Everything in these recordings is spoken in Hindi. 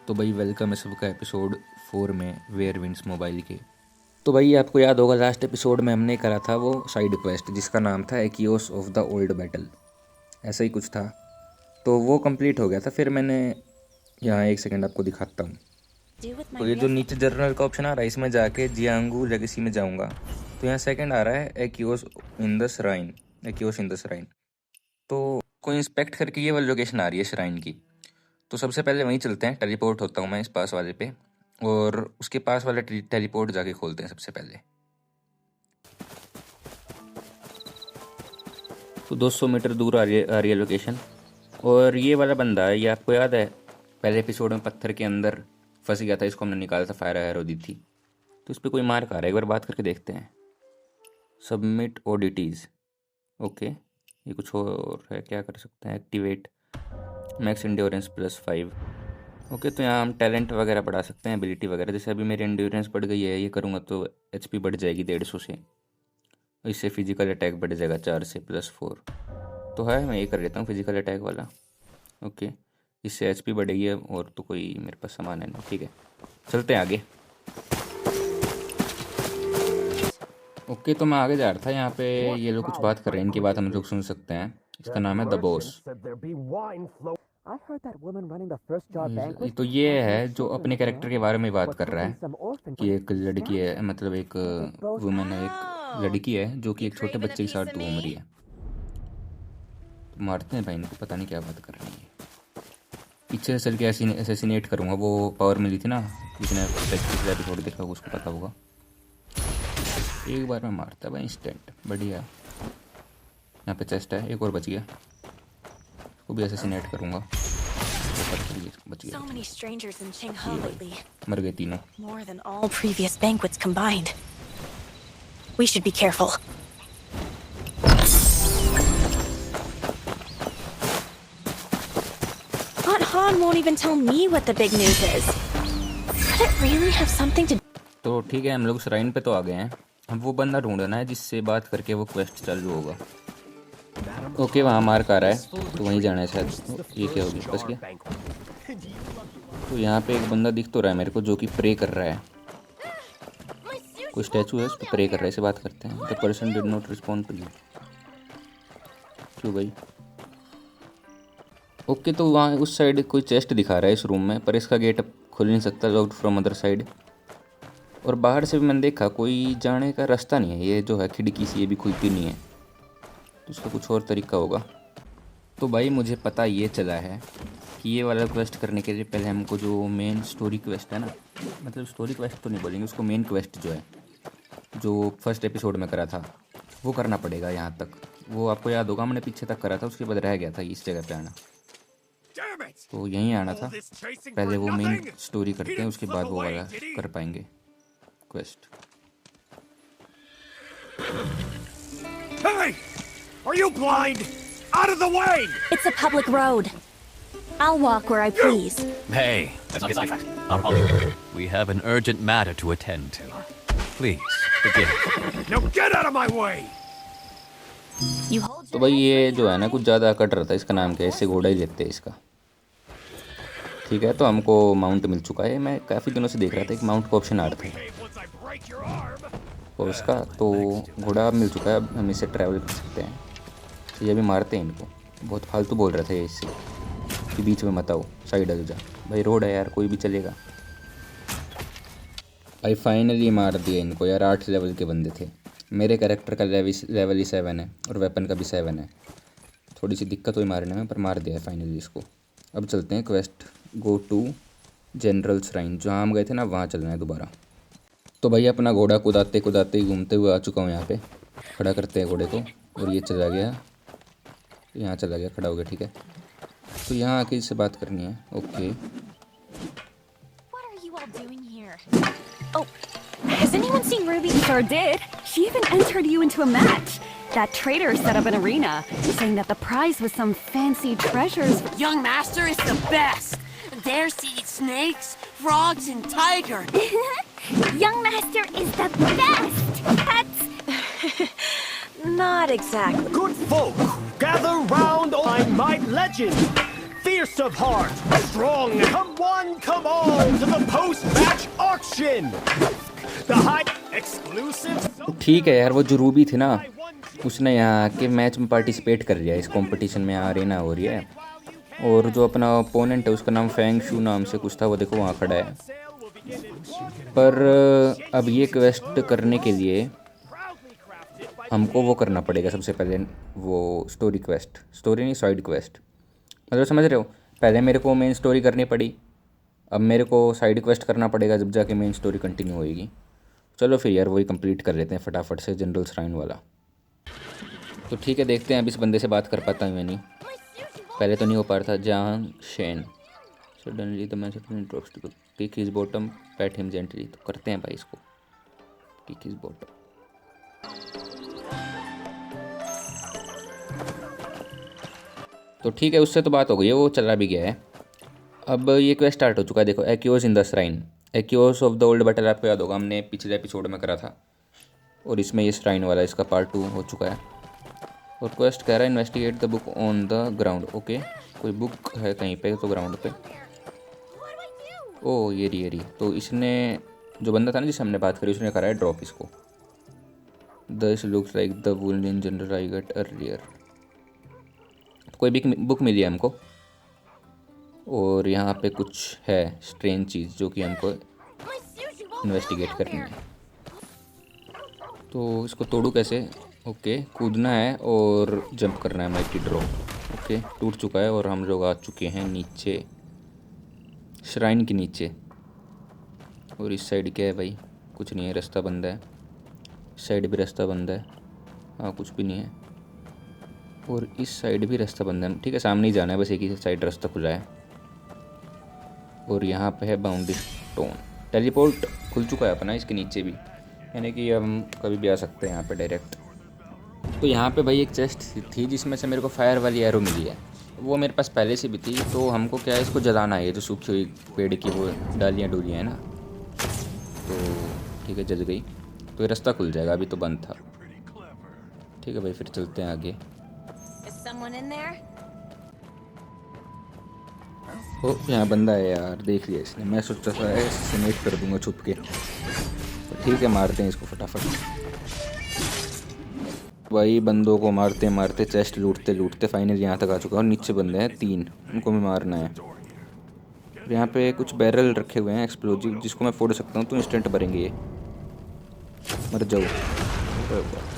तो भाई वेलकम है सबका एपिसोड 4 में वेयर विंड्स मोबाइल के। तो भाई आपको याद होगा लास्ट एपिसोड में हमने करा था वो साइड क्वेस्ट जिसका नाम था एक्योस ऑफ द ओल्ड बैटल, ऐसा ही कुछ था। तो वो कंप्लीट हो गया था। फिर मैंने यहाँ एक सेकंड आपको दिखाता हूँ। तो ये जो नीचे जर्नल का ऑप्शन आ रहा है इसमें जाके जियांगू लेगेसी में जाऊँगा तो यहाँ सेकंड आ रहा है echoes in the shrine, echoes in the shrine. तो कोई इंस्पेक्ट करके ये वाली लोकेशन आ रही है श्राइन की। तो सबसे पहले वहीं चलते हैं, टेलीपोर्ट होता हूँ मैं इस पास वाले पे और उसके पास वाले टेलीपोर्ट जाके खोलते हैं सबसे पहले। तो 200 मीटर दूर आ रही है लोकेशन। और ये वाला बंदा है, ये आपको याद है पहले एपिसोड में पत्थर के अंदर फंस गया था, इसको हमने निकाला था, फायर एरो दी थी। तो इस पर कोई मार्क आ रहा है, एक बार बात करके देखते हैं। सबमिट ओडिटीज़, ओके ये कुछ और है, क्या कर सकते हैं, एक्टिवेट मैक्स एंड्योरेंस +5। ओके तो यहाँ हम टैलेंट वगैरह बढ़ा सकते हैं, एबिलिटी वगैरह। जैसे अभी मेरी एंड्योरेंस बढ़ गई है, ये करूँगा तो एचपी बढ़ जाएगी 150 से। इससे फिजिकल अटैक बढ़ जाएगा 4 से +4। तो है मैं ये कर लेता हूँ फिजिकल अटैक वाला। ओके इससे एचपी बढ़ेगी और तो कोई मेरे पास सामान है नहीं, ठीक है चलते हैं आगे। ओके तो मैं आगे जा रहा था, यहाँ पे ये लोग कुछ बात कर रहे हैं, इनकी बात हम लोग सुन सकते हैं। इसका नाम है द बॉस। तो ये है जो अपने कैरेक्टर के बारे में बात कर रहा है कि एक लड़की है, मतलब एक वुमेन है, एक लड़की है जो कि एक छोटे बच्चे के साथ घूम रही है। तो मारते हैं भाई इनको, पता नहीं क्या बात कर रही है। पीछे से चल के असैसिनेट करूँगा। वो पावर मिली थी ना, जिसने पिछले एपिसोड देखा उसको पता होगा। एक बार में मारता है भाई इंस्टेंट, बढ़िया। यहाँ पे चेस्ट है, एक और बच गया, वो भी असैसिनेट करूँगा। बच गया, मर गए तीनों। More than all previous banquets combined. We should be careful. Aunt Han won't even tell me what the big news is. Could it really have something to? तो ठीक है, हम लोग श्राइन पे तो आ गए हैं। हम वो बंदा ढूंढना है जिससे बात करके वो क्वेस्ट चालू होगा। ओके वहाँ मार्क आ रहा है, तो वहीं जाना है शायद। ये क्या होगी, बस क्या। तो यहाँ पे एक बंदा दिख तो रहा है मेरे को जो कि प्रे कर रहा है। कोई स्टैचू है, उस पर प्रे कर रहा है, इसे बात करते हैं। The person did not respond to you. क्यों भाई। ओके तो वहाँ उस साइड कोई चेस्ट दिखा रहा है इस रूम में, पर इसका गेट अब खुल नहीं सकता, लॉक्ड फ्रॉम अदर साइड। और बाहर से भी मैंने देखा कोई जाने का रास्ता नहीं है। ये जो है खिड़की सी, ये भी खुलती नहीं है, तो इसका कुछ और तरीका होगा। तो भाई मुझे पता ये चला है कि ये वाला क्वेस्ट करने के लिए पहले हमको जो मेन स्टोरी क्वेस्ट है ना, मतलब स्टोरी क्वेस्ट तो नहीं बोलेंगे उसको, मेन क्वेस्ट जो है जो फर्स्ट एपिसोड में करा था वो करना पड़ेगा यहाँ तक। वो आपको याद होगा हमने पीछे तक करा था, उसके बाद रह गया था इस जगह पे आना। तो यहीं आना था, पहले वो मेन स्टोरी करते हैं, उसके बाद वो वाला कर पाएंगे quest. Hey! Are you blind? Out of the way! It's a public road. I'll walk where I please. Hey, we have an urgent matter to attend to. Please, begin. Now get out of my way! You hold तो your भाई ये जो है ना कुछ ज़्यादा कट रहा था, इसका नाम क्या है, इससे घोड़ा ही लेते हैं इसका। ठीक है तो हमको माउंट मिल चुका है। मैं काफ़ी दिनों से देख रहा था एक माउंट का ऑप्शन आ रहा था Once I break your arm! और उसका, तो घोड़ा अब मिल चुका है, अब हम इससे ट्रैवल कर सकते हैं। तो ये भी मारते हैं इनको। बहुत फालतू बोल रहे थे ये इससे कि बीच में मत आओ, साइड आ जा। भाई रोड है यार, कोई भी चलेगा। भाई फाइनली मार दिया इनको यार। 8 लेवल के बंदे थे। मेरे कैरेक्टर का लेवल ही 7 है और वेपन का भी 7 है। थोड़ी सी दिक्कत हुई मारने में, पर मार दिया है फाइनली इसको। अब चलते हैं quest, go to general shrine, जहाँ हम गए थे ना वहाँ चलना है दोबारा। तो भाई अपना घोड़ा कुदाते कुदाते घूमते हुए आ चुका हूँ यहाँ पे। खड़ा करते हैं घोड़े को, और ये चला गया, यहाँ चला गया, खड़ा हो गया, ठीक है। तो यहाँ आके इससे बात करनी है। Okay What are you all doing here? Oh, has anyone seen Ruby? Sure did. She even entered you into a match. That traitor set up an arena, saying that the prize was some fancy treasures. Young Master is the best. There's to eat snakes, frogs, and tiger. Young Master is the best. That's Not exactly. Good folk, gather round, I'm my legend! Fierce of heart, strong. Come one, come all to the post-match auction. The high exclusive. ठीक है यार, वो जो रूबी थी ना, उसने यहाँ के मैच में पार्टिसिपेट कर लिया, इस कंपटीशन में अरेना हो रही है। और जो अपना ओपोनेंट है उसका नाम फैंग शू नाम से कुछ था, वो देखो वहाँ खड़ा है। पर अब ये क्वेस्ट करने के लिए हमको वो करना पड़ेगा सबसे पहले, वो स्टोरी क्वेस्ट, स्टोरी नहीं साइड क्वेस्ट, मतलब समझ रहे हो। पहले मेरे को मेन स्टोरी करनी पड़ी, अब मेरे को साइड क्वेस्ट करना पड़ेगा जब जाके मेन स्टोरी कंटिन्यू होएगी। चलो फिर यार वही कंप्लीट कर लेते हैं फटाफट से, जनरल श्राइन वाला। तो ठीक है, देखते हैं अब इस बंदे से बात कर पाता हूँ मैं नहीं, पहले तो नहीं हो पा रहा था। Zhang Shen suddenly the match introduce to kick his bottom pat him gently. तो करते हैं भाई इसको, किक हिज बॉटम। तो ठीक है, उससे तो बात हो गई है, वो चला भी गया है। अब ये क्वेस्ट स्टार्ट हो चुका है, देखो echoes in the shrine, echoes of the old battle. आपको याद होगा हमने पिछले एपिसोड में करा था, और इसमें ये श्राइन वाला इसका पार्ट 2 हो चुका है। और क्वेस्ट कह रहा है investigate the book on the ground. Okay, कोई बुक है कहीं पे तो ग्राउंड पे। ओ ये रही। तो इसने जो बंदा था ना जिससे हमने बात करी, उसने करा है ड्रॉप इसको। This looks like the wool in general I get earlier. कोई भी बुक मिली है हमको, और यहाँ पे कुछ है स्ट्रेंज चीज़ जो कि हमको इन्वेस्टिगेट करनी है। तो इसको तोड़ू कैसे? ओके, कूदना है और जंप करना है माइटी ड्रॉप। ओके, टूट चुका है और हम लोग आ चुके हैं नीचे, श्राइन के नीचे। और इस साइड क्या है भाई? कुछ नहीं है, रास्ता बंद है। इस साइड भी रास्ता बंद है, हाँ कुछ भी नहीं है। और इस साइड भी रास्ता बंद है। ठीक है, सामने ही जाना है, बस एक ही साइड रास्ता खुला है। और यहाँ पे है बाउंड्री स्टोन। टेलीपोर्ट खुल चुका है अपना इसके नीचे भी, यानी कि हम कभी भी आ सकते हैं यहाँ पे डायरेक्ट। तो यहाँ पे भाई एक चेस्ट थी जिसमें से मेरे को फायर वाली एरो मिली है, वो मेरे पास पहले से भी थी। तो हमको क्या है, इसको जलाना है, जो सूखी हुई पेड़ की वो डालियाँ डोलियाँ हैं ना। तो ठीक है, जल गई तो ये रास्ता खुल जाएगा, अभी तो बंद था। ठीक है भाई, फिर चलते हैं आगे। ओ यहाँ बंदा है यार, देख लिया इसने। मैं सोचा था इससे नेट कर दूंगा छुप के। तो ठीक है, मारते हैं इसको फटाफट। भाई बंदों को मारते मारते, चेस्ट लूटते लूटते फाइनल यहाँ तक आ चुका हूँ। नीचे बंदे हैं 3, उनको भी मारना है। यहाँ पे कुछ बैरल रखे हुए हैं एक्सप्लोजिव, जिसको मैं फोड़ सकता हूँ तो इंस्टेंट भरेंगे ये। मर जाओ,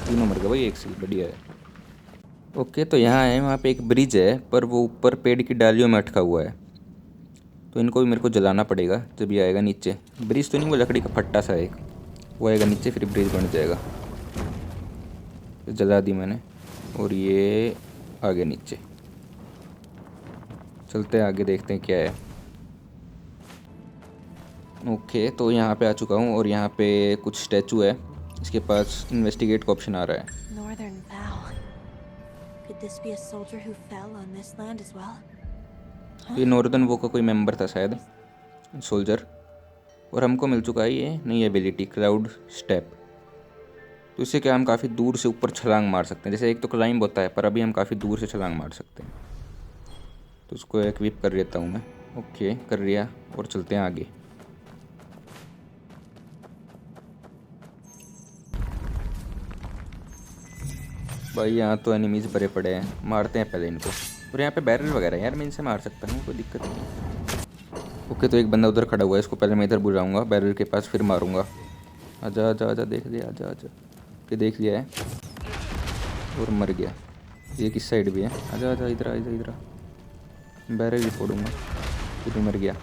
तीनों मर गए भाई एक से, बढ़िया है। ओके, तो यहाँ है, वहाँ पे एक ब्रिज है, पर वो ऊपर पेड़ की डालियों में अटका हुआ है। तो इनको भी मेरे को जलाना पड़ेगा जब ये आएगा नीचे। ब्रिज तो नहीं, वो लकड़ी का फट्टा सा एक, वो आएगा नीचे, फिर ब्रिज बन जाएगा। तो जला दी मैंने, और ये आ गया नीचे। चलते हैं आगे, देखते हैं क्या है। ओके, तो यहाँ पे आ चुका हूँ, और यहाँ पे कुछ स्टैचू है, इसके पास इन्वेस्टिगेट का ऑप्शन आ रहा है। Northern Vow. Could this be a soldier who fell on this land as well? ये नॉर्दर्न वो का कोई मेंबर था शायद, सोल्जर। और हमको मिल चुका है ये नई एबिलिटी, क्लाउड स्टेप। तो इससे क्या, हम काफ़ी दूर से ऊपर छलांग मार सकते हैं। जैसे एक तो क्लाइंब होता है, पर अभी हम काफ़ी दूर से छलांग मार सकते हैं। तो उसको एक्विप कर लेता हूँ मैं। ओके, कर लिया, और चलते हैं आगे। भाई यहाँ तो एनिमीज भरे पड़े हैं, मारते हैं पहले इनको। और यहाँ पे बैरल वगैरह यार, मैं इनसे मार सकता हूँ, कोई दिक्कत नहीं। ओके, तो एक बंदा उधर खड़ा हुआ है, इसको पहले मैं इधर बुलाऊंगा बैरल के पास, फिर मारूंगा। आजा आजा आजा, देख लिया, आजा आजा के देख लिया है, और मर गया। ये किस साइड भी है, आजा आजा, इधर आ, इधर आ। बैरल ही फोड़ूंगा, फिर मर गया।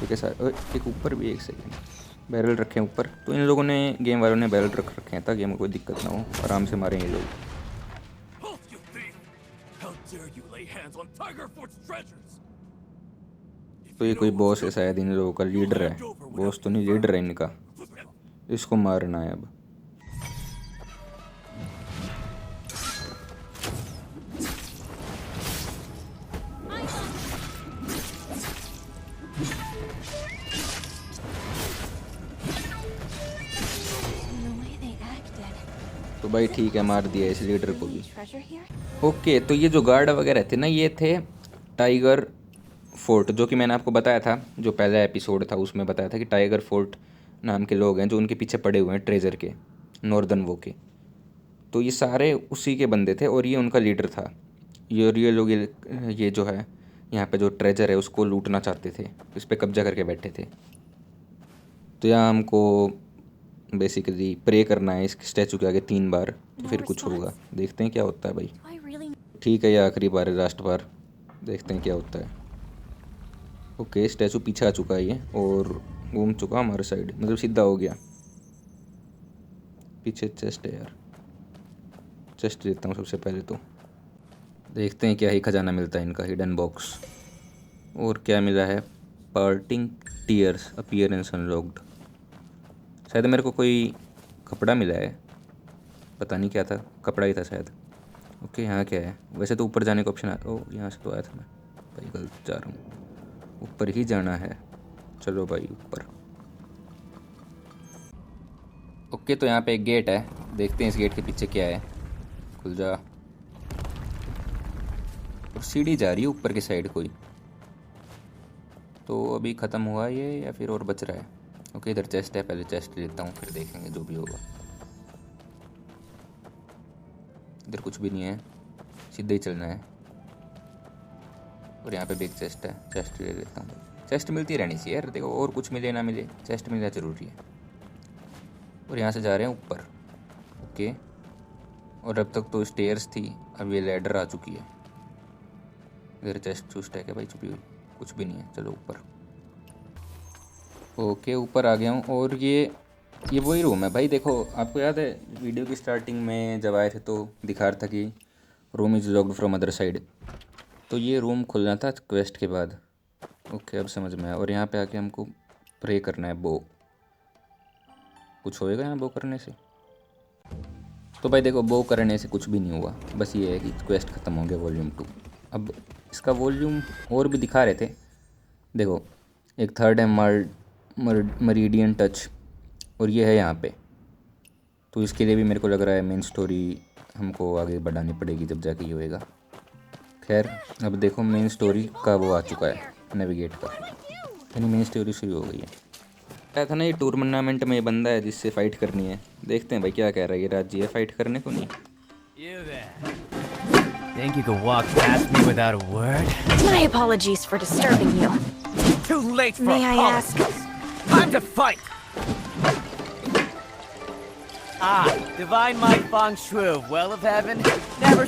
ठीक है सर, एक ऊपर भी, एक सेकेंड, बैरल रखे हैं ऊपर। तो इन लोगों ने, गेम वालों ने बैरल रख रखे हैं ताकि हमें कोई दिक्कत ना हो, आराम से मारेंगे लोग। तो ये कोई बॉस है शायद, इन लोगों का लीडर है। बॉस तो नहीं, लीडर है इनका। इसको मारना है अब। The way they acted. तो भाई ठीक है, मार दिया इस लीडर को भी। Treasure here? ओके, तो ये जो गार्ड वगैरह थे ना, ये थे टाइगर फोर्ट, जो कि मैंने आपको बताया था, जो पहला एपिसोड था उसमें बताया था कि टाइगर फोर्ट नाम के लोग हैं जो उनके पीछे पड़े हुए हैं ट्रेजर के, नॉर्दर्न वो के। तो ये सारे उसी के बंदे थे और ये उनका लीडर था। ये लोग ये जो है यहाँ पे जो ट्रेजर है उसको लूटना चाहते थे, इस पर कब्जा करके बैठे थे। तो यहाँ हमको बेसिकली प्रे करना है इस स्टैचू के आगे 3 बार, तो फिर कुछ होगा। देखते हैं क्या होता है भाई। Do I really? ठीक है, ये आखिरी बार है, लास्ट बार, देखते हैं क्या होता है। ओके, स्टैचू पीछे आ चुका है ये और घूम चुका हमारे साइड, मतलब सीधा हो गया। पीछे चेस्ट है यार, चेस्ट लेता हूँ सबसे पहले। तो देखते हैं क्या ही खजाना मिलता है इनका, हिडन बॉक्स। और क्या मिला है, पार्टिंग टीयर्स अपीयरेंस अनलॉक्ड। शायद मेरे को कोई कपड़ा मिला है, पता नहीं क्या था, कपड़ा ही था शायद। ओके, यहाँ क्या है, वैसे तो ऊपर जाने का ऑप्शन आता। ओ, यहाँ से तो आया था मैं भाई, गलत जा रहा हूँ, ऊपर ही जाना है। चलो भाई ऊपर। ओके, तो यहाँ पे एक गेट है, देखते हैं इस गेट के पीछे क्या है। खुल जा। और सीढ़ी जा रही है ऊपर की साइड कोई, तो अभी ख़त्म हुआ ये या फिर और बच रहा है। ओके, इधर चेस्ट है, पहले चेस्ट लेता हूँ फिर देखेंगे जो भी होगा। इधर कुछ भी नहीं है, सीधे ही चलना है। और यहाँ पे भी एक चेस्ट है, चेस्ट ले लेता हूँ। चेस्ट मिलती रहनी चाहिए यार, देखो और कुछ मिले ना मिले, चेस्ट मिलना ज़रूरी है। और यहाँ से जा रहे हैं ऊपर। ओके, और अब तक तो स्टेयर्स थी, अब ये लैडर आ चुकी है। इधर चेस्ट चूस्ट है क्या भाई, छुपी हुई? कुछ भी नहीं है, चलो ऊपर। ओके, ऊपर आ गया हूँ। और ये वही रूम है भाई। देखो, आपको याद है वीडियो की स्टार्टिंग में जब आए थे तो दिखा रहा था कि room is locked from other side, तो ये रूम खुलना था क्वेस्ट के बाद। ओके, अब समझ में आया। और यहाँ पे आके हमको प्रे करना है, बो। कुछ होएगा यहाँ बो करने से? तो भाई देखो, बो करने से कुछ भी नहीं हुआ, बस ये है कि क्वेस्ट ख़त्म हो गया वॉल्यूम 2। अब इसका वॉल्यूम और भी दिखा रहे थे, देखो एक थर्ड है मरीडियन टच, और ये है यहाँ पे। तो इसके लिए भी मेरे को लग रहा है मेन स्टोरी हमको आगे बढ़ानी पड़ेगी जब जाके ये होएगा। खैर, अब देखो मेन स्टोरी का वो आ चुका है, नेविगेट का, यानी मेन स्टोरी शुरू हो गई है। क्या था ना, ये टूर्नामेंट में ये बंदा है जिससे फाइट करनी है। देखते हैं भाई क्या कह रहा है ये राजी है फाइट करने को नहीं। You there. Think you could walk past me without a word? My apologies for disturbing you. Too late for May I apologies. Time to fight! Divine might feng shui, well of heaven, never...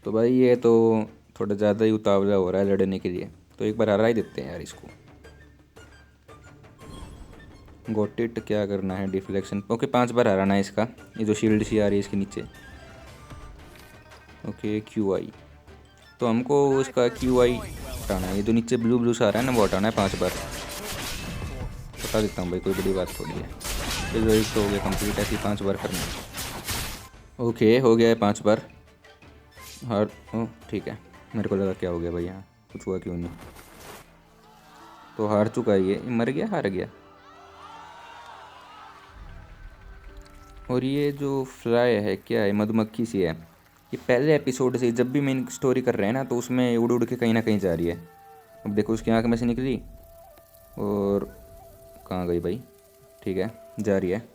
तो भाई ये तो थोड़ा ज़्यादा ही उतावला हो रहा है लड़ने के लिए, तो एक बार हरा ही देते हैं यार इसको। गोट इट, क्या करना है, डिफ्लेक्शन। ओके, 5 बार हराना है इसका। ये जो शील्ड सी आ रही है इसके नीचे। ओके, QI, तो हमको उसका QI हटाना है। ये जो नीचे ब्लू सा आ रहा है ना, वो हटाना है 5 बार। बता देता हूँ भाई, कोई बड़ी बात थोड़ी है। ये जो एक तो हो गया कंप्लीट, ऐसे 5 बार करना है। ओके, हो गया है 5 बार। हार, ओ ठीक है, मेरे को लगा क्या हो गया भाई, यहाँ कुछ हुआ क्यों नहीं। तो हार चुका है ये, मर गया, हार गया। और ये जो फ्लाई है क्या है, मधुमक्खी सी है। ये पहले एपिसोड से जब भी मेन स्टोरी कर रहे हैं ना, तो उसमें उड़ उड़ के कहीं ना कहीं जा रही है। अब देखो उसकी आँख में से निकली और कहाँ गई भाई, ठीक है, जा रही है।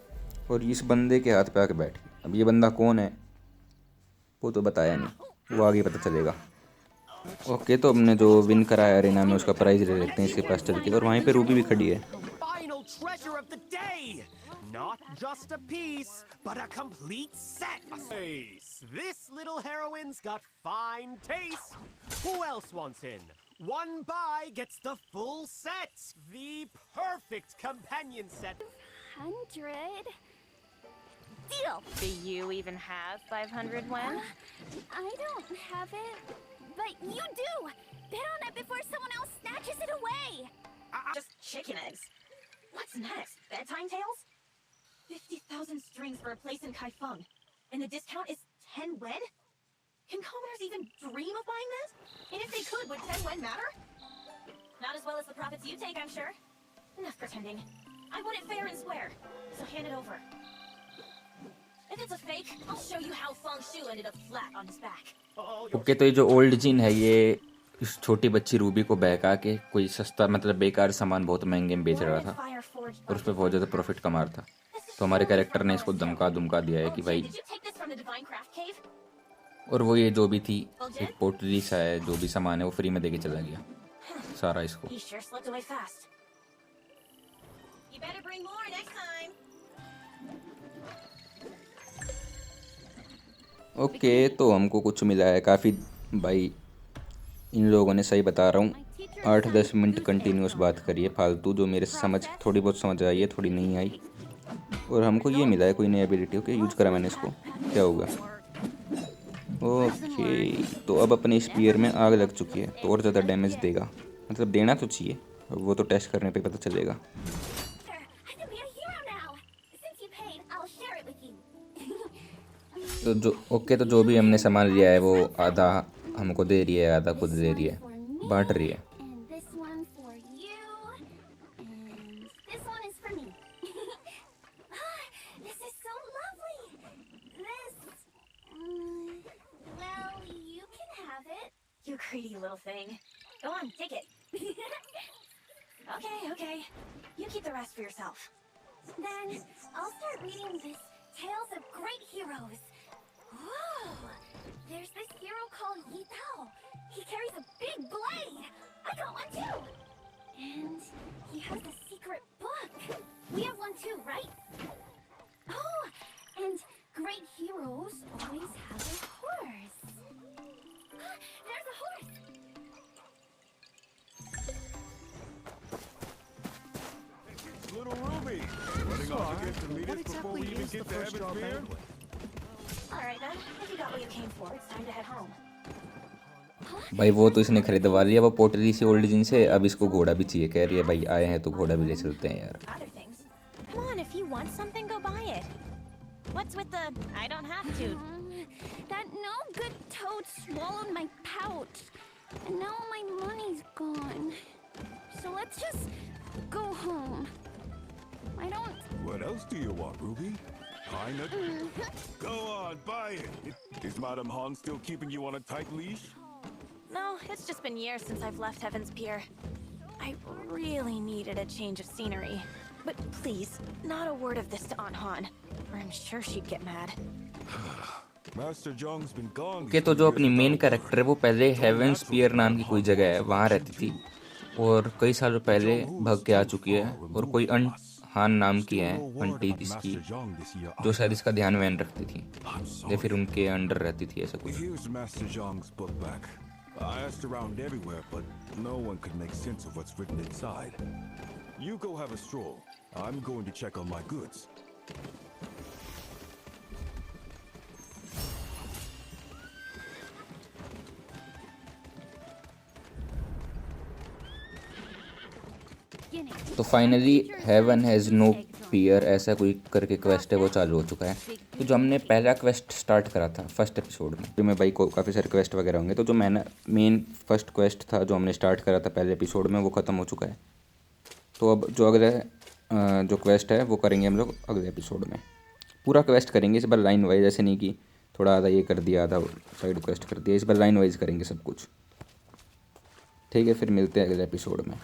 और इस बंदे के हाथ पे आके बैठ गई। अब ये बंदा कौन है वो तो बताया नहीं, वो आगे पता चलेगा। ओके, तो हमने जो विन करा है अरेना में उसका प्राइज़ ले लेते हैं इसके पास चल के। और वहीं पे रूबी भी खड़ी है। Final treasure of the day! Not just a piece, but a complete set! This little heroine's got fine taste! Who else wants in? One buy gets the full set! The perfect companion set! 100? Deal. Do you even have 500 when? I don't have it, but you do. Bet on it before someone else snatches it away. Just chicken eggs. What's next? Bedtime tales? 50,000 strings for a place in Kaifeng. And the discount is 10 wen? Can commoners even dream of buying this? And if they could, would 10 wen matter? Not as well as the profits you take, I'm sure. Enough pretending. I want it fair and square. So hand it over. If it's a fake, I'll show you how Feng Shu ended up flat on his back. Okay, तो ये जो ओल्ड जिन है ये इस छोटी बच्ची रूबी को बहका के कोई सस्ता मतलब बेकार सामान बहुत महंगे में बेच रहा था Fire forged और उस पर बहुत ज़्यादा प्रॉफिट कमा रहा था। तो हमारे कैरेक्टर ने इसको धमका दिया है कि भाई, Did you take this from the Divine Craft Cave? और वो ये जो भी थी एक पोटली सा है, जो भी सामान है वो फ्री में देके चला गया सारा इसको। He sure slipped away fast. You better bring more next time. Okay, तो हमको कुछ मिला है काफ़ी। भाई इन लोगों ने सही बता रहा हूँ 8-10 मिनट कंटिन्यूस बात करिए फालतू, जो मेरे समझ थोड़ी बहुत समझ आई है, थोड़ी नहीं आई। और हमको ये मिला है कोई नई एबिलिटी। ओके, यूज करा मैंने इसको, क्या होगा। ओके, तो अब अपने स्पीयर में आग लग चुकी है तो और ज़्यादा डैमेज देगा, मतलब देना तो चाहिए, वो तो टेस्ट करने पे पता चलेगा। Sure, I can be a hero now. Since you paid, I'll share it with you. तो तो जो भी हमने सामान लिया है वो आधा हमको दे रही है, आधा खुद दे रही है, बांट रही है। And this one for you. And this one is for me. This is so lovely. This. Well, you can have it. You greedy little thing. Go on, take it. Okay. You keep the rest for yourself. Then I'll start reading this Tales of Great Heroes. Whoa! There's this hero called Yi Tao. He carries a big blade. I got one too. And he has a secret book. We have one too, right? Oh, and great heroes always have a horse. There's a horse. Little Ruby, running off against the leaders before we even get to Heaven's Pier? All right then. If you got what you came for, it's time to head home. भाई वो तो इसने खरीदवा लिया वो पोटली से ओल्ड जिन से, अब इसको घोड़ा भी चाहिए। कह रही है भाई आए हैं तो घोड़ा भी ले चलते हैं यार। Other things. Come on, if you want something, go buy it. What's with the I don't have to? That no good toad swallowed my pouch. And now my money's gone. So let's just go home. I don't... What else do you want, Ruby? Kinda. Go on, buy it. Is Madame Han still keeping you on a tight leash? No, it's just been years since I've left Heaven's Pier. I really needed a change of scenery. But please, not a word of this to Aunt Han, or I'm sure she'd get mad. Master Zhong's been gone. Okay, तो जो अपनी मेन कैरेक्टर है वो पहले हेवेंस पियर नाम की कोई जगह है वहाँ रहती थी और कई सालों पहले भाग के आ चुकी है। और कोई हान नाम की है आंटी जिसकी, जो शायद इसका ध्यान वैन रखती थी या फिर उनके अंडर रहती थी, ऐसा कुछ। Here's Master Zhong's book back. I asked around everywhere, but no one could make sense of what's written inside. You go have a stroll. I'm going to check on my goods. तो फाइनली हेवन हैज़ नो पियर ऐसा कोई करके क्वेस्ट है वो चालू हो चुका है। तो जो हमने पहला क्वेस्ट स्टार्ट करा था फर्स्ट एपिसोड में भाई को काफ़ी सारे क्वेस्ट वगैरह होंगे, तो जो मैंने मेन फर्स्ट क्वेस्ट था जो हमने स्टार्ट करा था पहले एपिसोड में वो ख़त्म हो चुका है। तो अब जो अगला जो क्वेस्ट है वो करेंगे हम लोग अगले एपिसोड में। पूरा क्वेस्ट करेंगे इस बार लाइन वाइज, ऐसे नहीं कि थोड़ा आधा ये कर दिया आधा साइड क्वेस्ट कर दिया, इस बार लाइन वाइज करेंगे सब कुछ। ठीक है, फिर मिलते हैं अगले एपिसोड में।